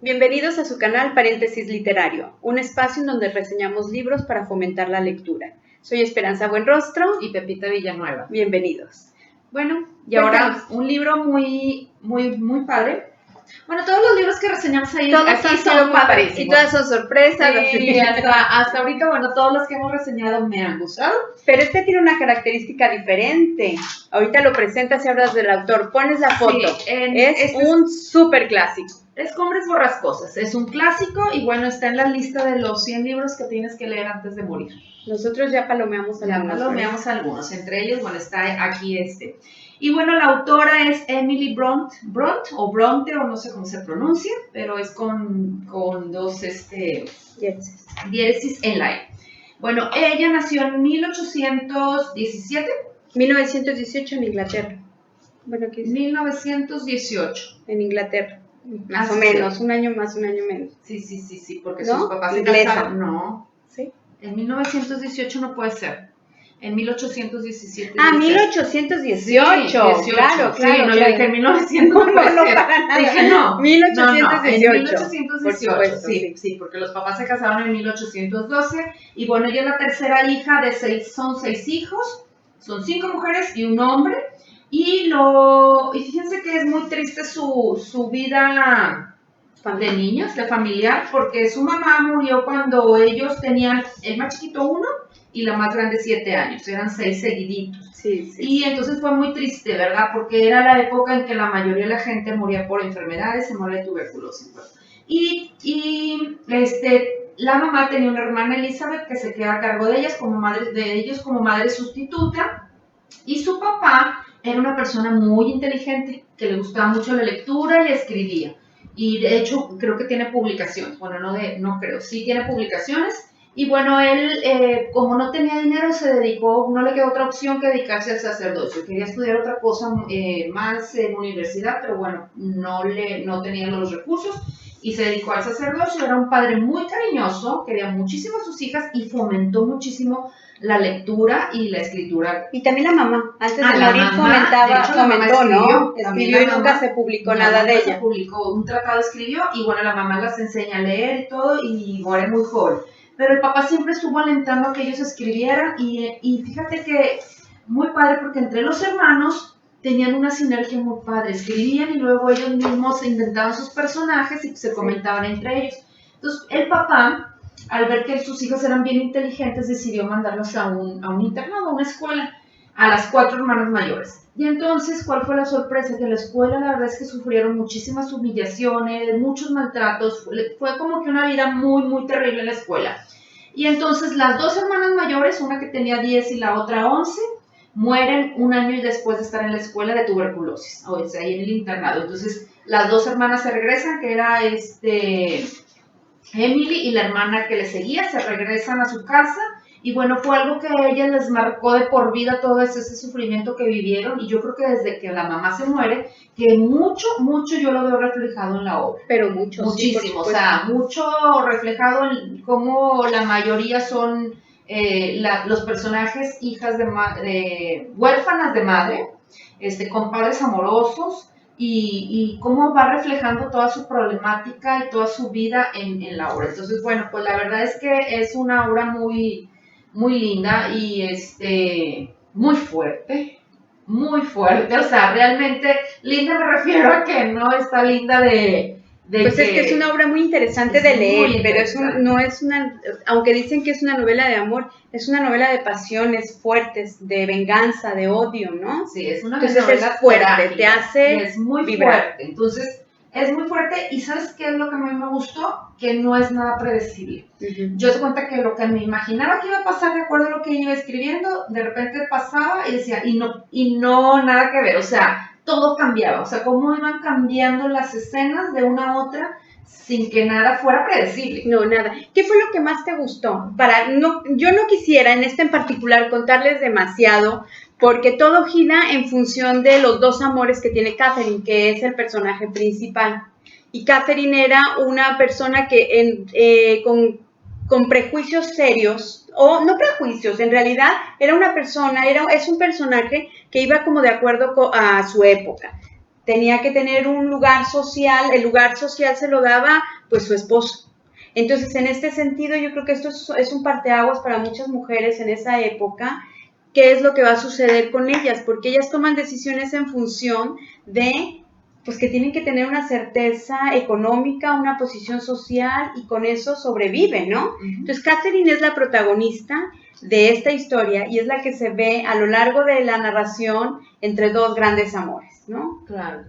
Bienvenidos a su canal Paréntesis Literario, un espacio en donde reseñamos libros para fomentar la lectura. Soy Esperanza Buenrostro y Pepita Villanueva. Bienvenidos. Bueno, y ahora un libro muy padre. Bueno, todos los libros que reseñamos ahí aquí son muy padrísimos. Y todas son sorpresas. Sí, hasta ahorita, bueno, todos los que hemos reseñado me han gustado. Pero este tiene una característica diferente. Ahorita lo presentas y hablas del autor. Pones la foto. Sí, es un súper clásico. Escombros borrascosas. Es un clásico y bueno, está en la lista de los 100 libros que tienes que leer antes de morir. Nosotros ya palomeamos algunos. Entre ellos, bueno, está aquí este. Y bueno, la autora es Emily Bronte o Bronte, o no sé cómo se pronuncia, pero es con dos diéresis en la E. Bueno, ella nació en 1817. 1918 en Inglaterra. Bueno, aquí 1918. En Inglaterra. Más o menos, un año más, un año menos. Sí, porque sus papás se casaron. No. ¿Sí? En 1918 no puede ser. En 1817. 1818. Sí, claro. Sí, no, yo dije 1900. No, para nada. Dije no. 1818. En 1818. Sí, porque los papás se casaron en 1812. Y bueno, ella es la tercera hija de son 6 hijos. Son 5 mujeres y un hombre. Y fíjense que es muy triste su vida de niños, de familiar, porque su mamá murió cuando ellos tenían el más chiquito 1 y la más grande 7 años, eran 6 seguiditos. Sí. Y entonces fue muy triste, ¿verdad? Porque era la época en que la mayoría de la gente moría por enfermedades, se moría de tuberculosis. Y la mamá tenía una hermana Elizabeth que se queda a cargo de ellas como madre sustituta, y su papá era una persona muy inteligente, que le gustaba mucho la lectura y escribía. Y de hecho creo que tiene publicaciones, bueno, no creo, sí tiene publicaciones. Y bueno, él, como no tenía dinero, no le quedó otra opción que dedicarse al sacerdocio. Quería estudiar otra cosa más en universidad, pero bueno, no tenía los recursos y se dedicó al sacerdocio. Era un padre muy cariñoso, quería muchísimo a sus hijas y fomentó muchísimo la lectura y la escritura. Y también la mamá, antes de morir fomentó, ¿no? Escribió y nunca se publicó nada de ella. Se publicó, un tratado escribió y bueno, la mamá las enseña a leer y todo y muere muy joven. Pero el papá siempre estuvo alentando a que ellos escribieran y fíjate que muy padre porque entre los hermanos tenían una sinergia muy padre, escribían y luego ellos mismos inventaban sus personajes y se comentaban entre ellos. Entonces el papá, al ver que sus hijos eran bien inteligentes, decidió mandarlos a un internado, a una escuela, a las 4 hermanas mayores. Y entonces, ¿cuál fue la sorpresa? Que en la escuela la verdad es que sufrieron muchísimas humillaciones, muchos maltratos, fue como que una vida muy terrible en la escuela. Y entonces las 2 hermanas mayores, una que tenía 10 y la otra 11, mueren un año después de estar en la escuela de tuberculosis, o sea, ahí en el internado. Entonces las 2 hermanas se regresan, que era Emily y la hermana que le seguía, se regresan a su casa. Y bueno, fue algo que a ella les marcó de por vida todo ese sufrimiento que vivieron. Y yo creo que desde que la mamá se muere, que mucho yo lo veo reflejado en la obra. Pero muchísimo, sí, o sea, mucho reflejado en cómo la mayoría son los personajes hijas de huérfanas de madre, con padres amorosos. Y cómo va reflejando toda su problemática y toda su vida en la obra. Entonces, bueno, pues la verdad es que es una obra muy linda y muy fuerte, o sea, realmente linda me refiero a que no está linda pues es que es una obra muy interesante de leer, pero no es una, aunque dicen que es una novela de amor, es una novela de pasiones fuertes, de venganza, de odio, ¿no? Sí, es una novela fuerte, te hace es muy vibrar. Fuerte. Entonces, es muy fuerte y ¿sabes qué es lo que a mí me gustó? Que no es nada predecible. Yo te cuenta que lo que me imaginaba que iba a pasar de acuerdo a lo que ella iba escribiendo, de repente pasaba y decía, y no nada que ver, o sea, todo cambiaba, o sea, cómo iban cambiando las escenas de una a otra sin que nada fuera predecible. No, nada. ¿Qué fue lo que más te gustó? Yo no quisiera en en particular contarles demasiado, porque todo gira en función de los 2 amores que tiene Catherine, que es el personaje principal. Y Catherine era una persona que con prejuicios serios, o no prejuicios, en realidad es un personaje que iba como de acuerdo a su época. tenía que tener un lugar social, el lugar social se lo daba pues su esposo. Entonces, en este sentido, yo creo que esto es un parteaguas para muchas mujeres en esa época. ¿Qué es lo que va a suceder con ellas? Porque ellas toman decisiones en función de, pues, que tienen que tener una certeza económica, una posición social, y con eso sobreviven, ¿no? Entonces, Catherine es la protagonista de esta historia y es la que se ve a lo largo de la narración entre dos grandes amores, ¿no? Claro.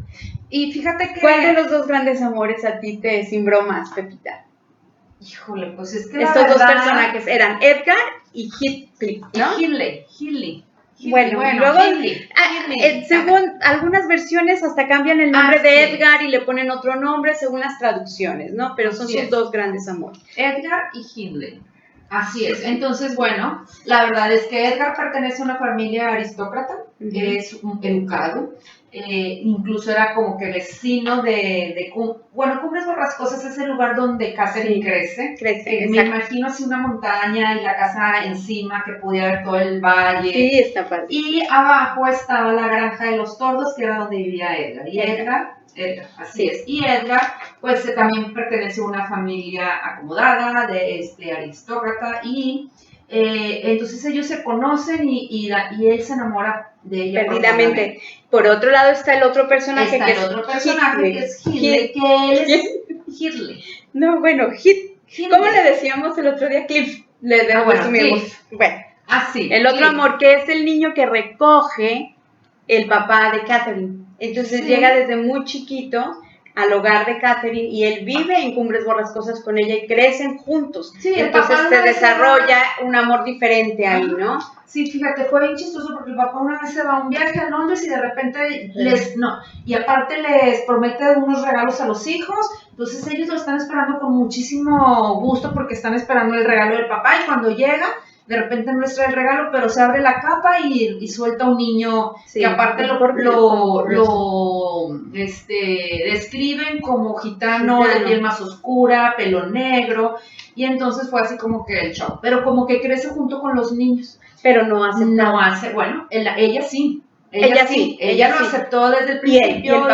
Y fíjate que... ¿Cuál de los dos grandes amores a ti te cimbró más, Pepita? Híjole, pues es que estos dos personajes eran Edgar y Heathcliff, ¿no? Hindley. Bueno, luego, según algunas versiones, hasta cambian el nombre de Edgar y le ponen otro nombre según las traducciones, ¿no? Pero son sus dos grandes amores. Edgar y Hindley. Así es. Entonces, bueno, la verdad es que Edgar pertenece a una familia aristócrata, es educado, incluso era como que vecino de Cumbres Borrascosas es el lugar donde Catherine crece. Me imagino así una montaña y la casa encima que podía ver todo el valle. Sí, está padre. Y abajo estaba la granja de los tordos, que era donde vivía Edgar. Y Edgar, así es. Y Edgar, pues también pertenece a una familia acomodada, de aristócrata, y entonces ellos se conocen y él se enamora de ella. Perdidamente. Por otro lado está el otro personaje que es Hindley, que él es Hindley. No, bueno, ¿cómo le decíamos el otro día? Cliff. Cliff. Bueno, así. El otro amor, que es el niño que recoge el papá de Catherine. Entonces llega desde muy chiquito al hogar de Catherine y él vive en Cumbres Borrascosas con ella y crecen juntos. Entonces se desarrolla un amor diferente ahí, ¿no? Sí, fíjate, fue bien chistoso porque el papá una vez se va a un viaje a Londres y de repente y aparte les promete unos regalos a los hijos, entonces ellos lo están esperando con muchísimo gusto porque están esperando el regalo del papá y cuando llega, de repente no les trae el regalo, pero se abre la capa y suelta un niño que aparte lo describen como gitano, de piel más oscura, pelo negro, y entonces fue así como que el show, pero como que crece junto con los niños. Pero no hace, bueno, ella sí. Ella lo aceptó desde el principio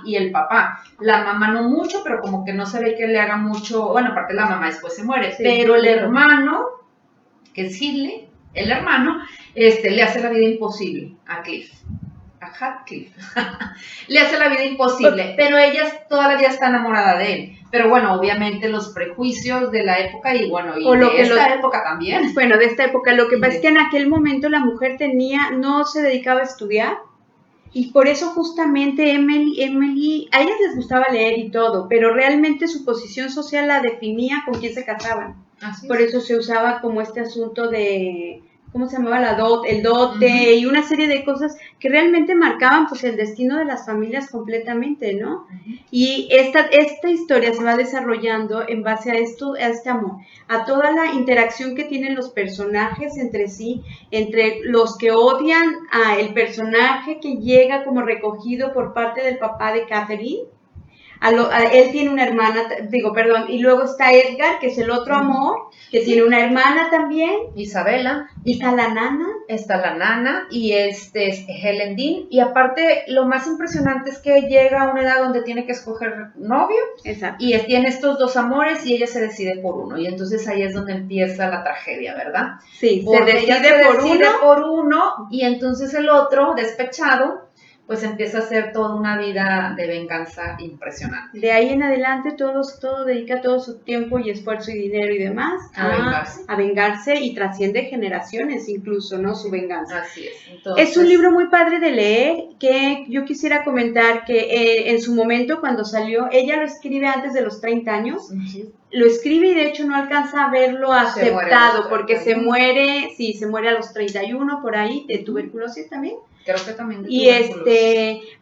y el papá. La mamá no mucho, pero como que no se ve que le haga mucho, bueno, aparte la mamá después se muere, pero el hermano, que es Hindley, el hermano, le hace la vida imposible a Cliff. A Heathcliff. Le hace la vida imposible, pero ella toda la vida está enamorada de él. Pero bueno, obviamente los prejuicios de la época y de esta época también. Bueno, de esta época, lo que pasa es que en aquel momento la mujer no se dedicaba a estudiar y por eso justamente Emily, a ellas les gustaba leer y todo, pero realmente su posición social la definía con quién se casaban. Por eso se usaba como este asunto de... ¿Cómo se llamaba? El dote y una serie de cosas que realmente marcaban pues el destino de las familias completamente, ¿no? Y esta historia se va desarrollando en base a este amor, a toda la interacción que tienen los personajes entre sí, entre los que odian a el personaje que llega como recogido por parte del papá de Catherine. Él tiene una hermana, y luego está Edgar, que es el otro amor, que tiene una hermana también. Isabela. Está la nana. Y es Helen Dean. Y aparte, lo más impresionante es que llega a una edad donde tiene que escoger novio. Exacto. Y tiene estos dos amores y ella se decide por uno. Y entonces ahí es donde empieza la tragedia, ¿verdad? Sí, porque ella se decide por uno y entonces el otro, despechado, pues empieza a hacer toda una vida de venganza impresionante. De ahí en adelante dedica todo su tiempo y esfuerzo y dinero y demás a vengarse y trasciende generaciones incluso, ¿no? Su venganza. Así es. Entonces, es un libro muy padre de leer que yo quisiera comentar que en su momento cuando salió, ella lo escribe antes de los 30 años, lo escribe y de hecho no alcanza a verlo aceptado porque se muere a los 31 por ahí, de tuberculosis también. Creo que también.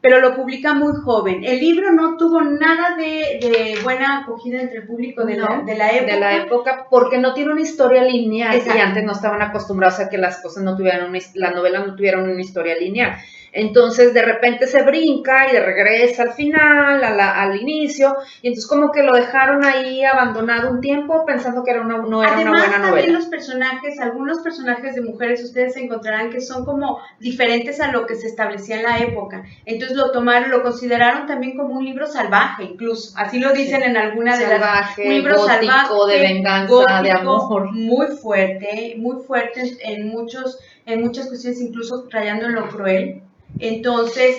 Pero lo publica muy joven. El libro no tuvo nada de buena acogida entre el público de la época. Porque no tiene una historia lineal. Exacto. Y antes no estaban acostumbrados a que las cosas las novelas no tuvieran una historia lineal. Entonces de repente se brinca y regresa al final, al inicio, y entonces como que lo dejaron ahí abandonado un tiempo pensando que no era Además, una buena novela. también los personajes, algunos personajes de mujeres, ustedes encontrarán que son como diferentes a lo que se establecía en la época. Entonces lo tomaron, lo consideraron también como un libro salvaje, incluso. Así lo dicen en alguna de salvaje, las... Un libro gótico, salvaje, de venganza, gótico, de amor. muy fuerte en muchas cuestiones, incluso rayando en lo cruel. Entonces,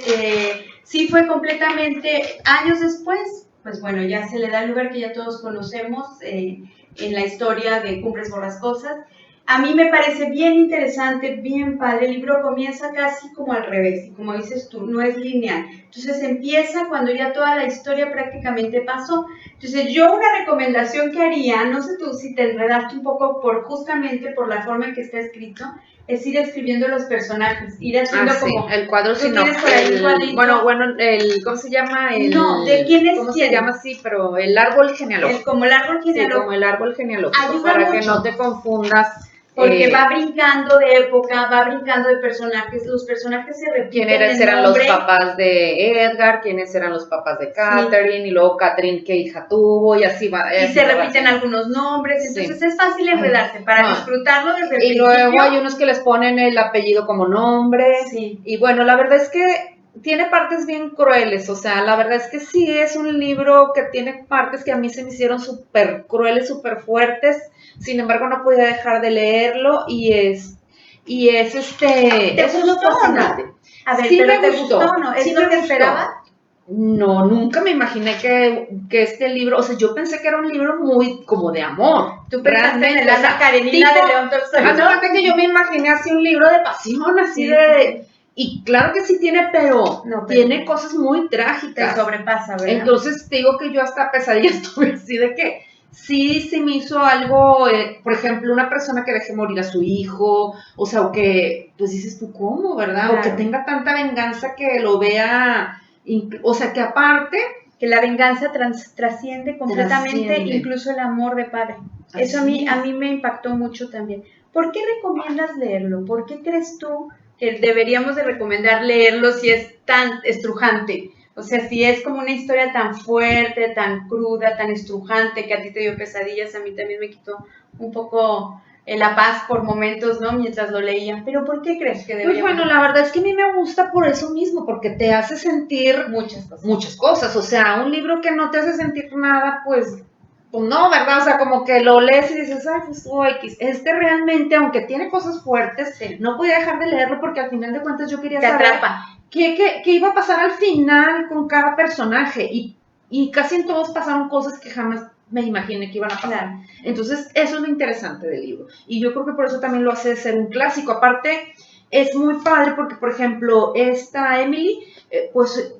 sí fue completamente, años después, pues bueno, ya se le da el lugar que ya todos conocemos en la historia de Cumbres Borrascosas. A mí me parece bien interesante, bien padre. El libro comienza casi como al revés, y como dices tú, no es lineal. Entonces empieza cuando ya toda la historia prácticamente pasó. Entonces yo una recomendación que haría, no sé tú si te enredaste un poco justamente por la forma en que está escrito, es ir escribiendo los personajes, ir haciendo como... el cuadro sinóptico, bueno, ¿cómo se llama? No, ¿de quién es ¿Cómo quién? se llama? Sí, pero el árbol genealógico. Como el árbol genealógico. Sí, como el árbol genealógico, ayuda para mucho. que no te confundas. Porque va brincando de época, va brincando de personajes, los personajes se repiten. ¿Quiénes eran los papás de Edgar? ¿Quiénes eran los papás de Catherine? Sí. Y luego Catherine, ¿qué hija tuvo? Y así va. Y se repiten algunos nombres, entonces sí. Es fácil enredarse para disfrutarlo desde el principio. Y luego hay unos que les ponen el apellido como nombre. Sí. Y bueno, la verdad es que tiene partes bien crueles, o sea, la verdad es que sí es un libro que tiene partes que a mí se me hicieron súper crueles, súper fuertes. Sin embargo, no podía dejar de leerlo y es lo fascinante. A ver, sí, pero ¿te gustó o no? ¿Es sí lo que esperabas? No, nunca me imaginé que este libro, o sea, yo pensé que era un libro muy como de amor. Tú pensaste en Ana Karenina de León Tolstoy. Fíjate que yo me imaginé así un libro de pasión, así de... Y claro que sí tiene, pero tiene cosas muy trágicas. Te sobrepasa, ¿verdad? Entonces te digo que yo hasta pesadillas tuve así de que sí se me hizo algo, por ejemplo, una persona que deje morir a su hijo, o sea, o que, pues dices tú, ¿cómo, verdad? Claro. O que tenga tanta venganza que lo vea, o sea, que aparte... Que la venganza trasciende completamente incluso el amor de padre. Así eso a mí me impactó mucho también. ¿Por qué recomiendas leerlo? ¿Por qué crees tú que deberíamos de recomendar leerlo si es tan estrujante? O sea, si es como una historia tan fuerte, tan cruda, tan estrujante, que a ti te dio pesadillas, a mí también me quitó un poco la paz por momentos, ¿no? Mientras lo leía. ¿Pero por qué crees que deberíamos? Pues bueno, la verdad es que a mí me gusta por eso mismo, porque te hace sentir muchas cosas. O sea, un libro que no te hace sentir nada, pues no, ¿verdad? O sea, como que lo lees y dices, ay, pues X. Realmente, aunque tiene cosas fuertes, no podía dejar de leerlo porque al final de cuentas yo quería saber qué iba a pasar al final con cada personaje. Y casi en todos pasaron cosas que jamás me imaginé que iban a pasar. Claro. Entonces, eso es lo interesante del libro. Y yo creo que por eso también lo hace ser un clásico. Aparte, es muy padre porque, por ejemplo, esta Emily, pues...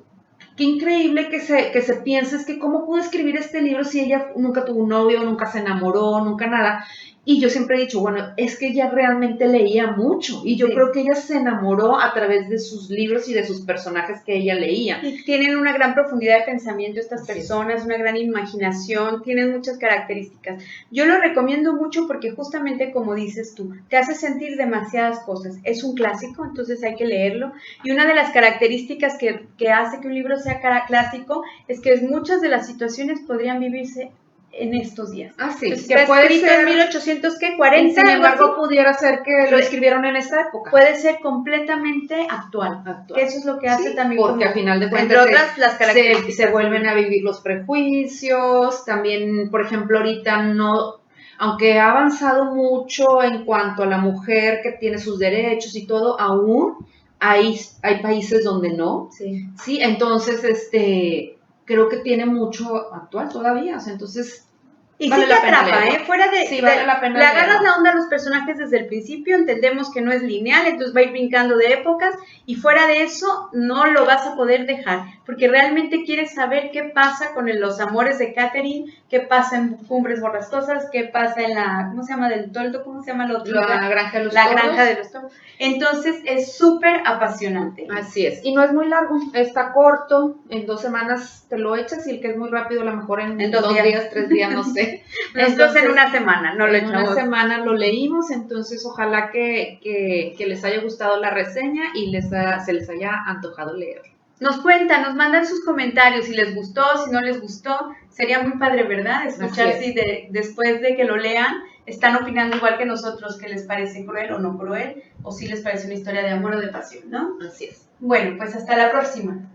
Qué increíble que se piense, es que cómo pudo escribir este libro si ella nunca tuvo un novio, nunca se enamoró, nunca nada. Y yo siempre he dicho, bueno, es que ella realmente leía mucho y yo creo que ella se enamoró a través de sus libros y de sus personajes que ella leía. Y tienen una gran profundidad de pensamiento estas personas, una gran imaginación, tienen muchas características. Yo lo recomiendo mucho porque justamente como dices tú, te hace sentir demasiadas cosas. Es un clásico, entonces hay que leerlo. Y una de las características que hace que un libro sea clásico es que muchas de las situaciones podrían vivirse en estos días. Sí, entonces, que puede ser en 1840. Sin embargo, pudiera ser que lo escribieron en esta época. Puede ser completamente actual. Que eso es lo que hace también. Porque al final de cuentas entre otras las características se vuelven a vivir los prejuicios. También, por ejemplo, ahorita no, aunque ha avanzado mucho en cuanto a la mujer que tiene sus derechos y todo, aún hay países donde no. Sí, entonces creo que tiene mucho actual todavía, o sea, entonces y vale sí te atrapa, fuera de, sí, vale la pena le agarras la onda a los personajes desde el principio, entendemos que no es lineal, entonces va a ir brincando de épocas, y fuera de eso no lo vas a poder dejar, porque realmente quieres saber qué pasa con los amores de Catherine, qué pasa en Cumbres Borrascosas, qué pasa en la, ¿cómo se llama? Del Toldo, ¿cómo se llama lo otro? La Granja de los Toros. La Granja de los Toros. Entonces es súper apasionante. Así es, y no es muy largo, está corto, en 2 semanas te lo echas, y el que es muy rápido, a lo mejor en 2 días, 3 días, no sé. Entonces en una semana, no lo en echamos. una semana lo leímos, entonces ojalá que les haya gustado la reseña y se les haya antojado leer. Nos cuentan, nos mandan sus comentarios, si les gustó, si no les gustó. Sería muy padre, ¿verdad? Escuchar Así es. si después de que lo lean están opinando igual que nosotros, que les parece cruel o no cruel, o si les parece una historia de amor o de pasión, ¿no? Así es. Bueno, pues hasta la próxima.